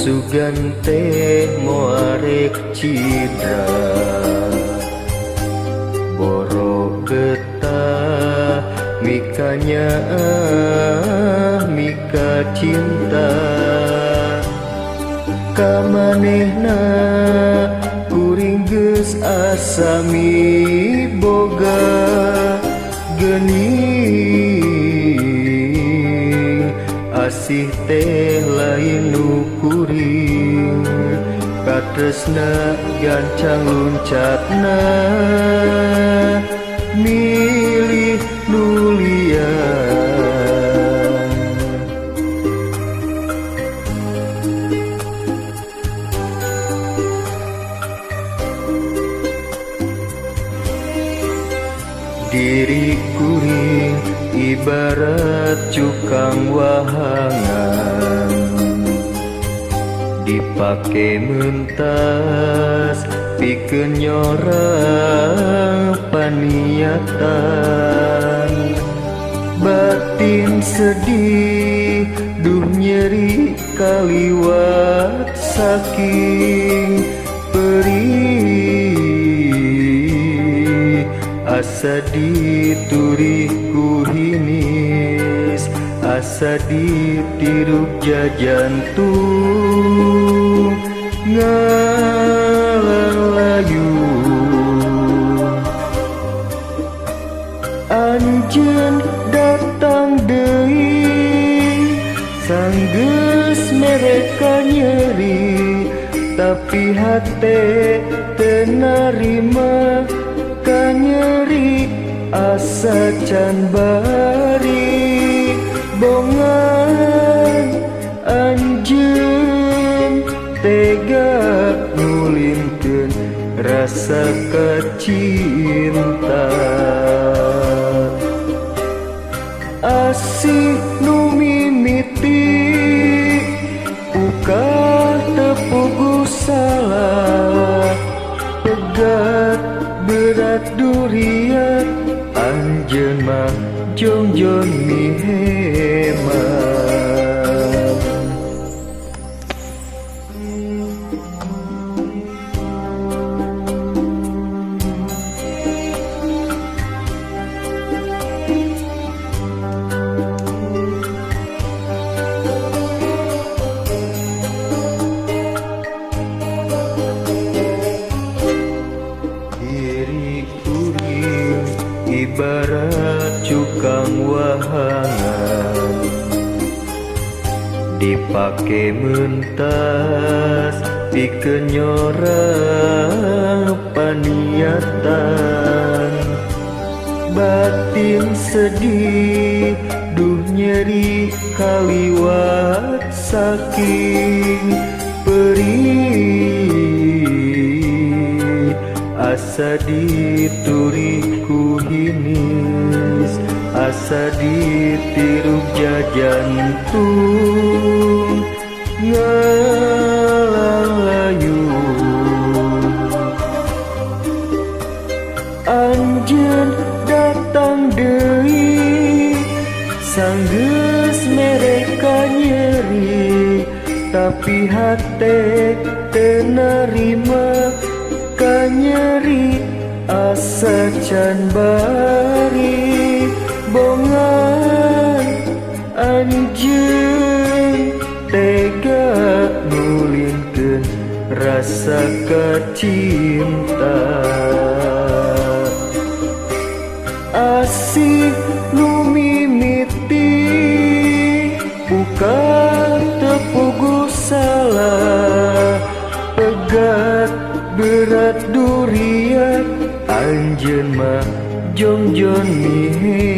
sugante moarek cidra boro getah mikanya mika cinta kamanehna kuring geus asami boga geuning asih teh lain nu kuring katresna gancang luncatna milih nu liang diri kuring ibarat cukang wahangan dipake mentas pikeun nyorang paniatan batin sedih duh nyeri kaliwat saking perih asa diturih ku hinis asa ditiruk jajantung ngalayu anjeun datang deui sanggeus mereka nyeri tapi hate teu narima ka nyeri asa can bari bongan anjeun tega nulinkeun rasa kacinta asih nu mimiti ukah tepugu salah pegat berat durian anjeun mah jongjon mi hemat ibarat cukang wahangan dipake mentas pikeun nyorang paniatan batin sedih duh nyeri kaliwat saking perih asa diturih ku hinis asa ditiruk jajantung ngalayu anjeun datang deui sanggeus mereka nyeri tapi hate teu narima ka nyeri asa can bari bongan anjeun tega nulinkeun rasa kacinta asih nu mimiti bukan tepugu salah pegat berat durian anjeun mah jongjon mi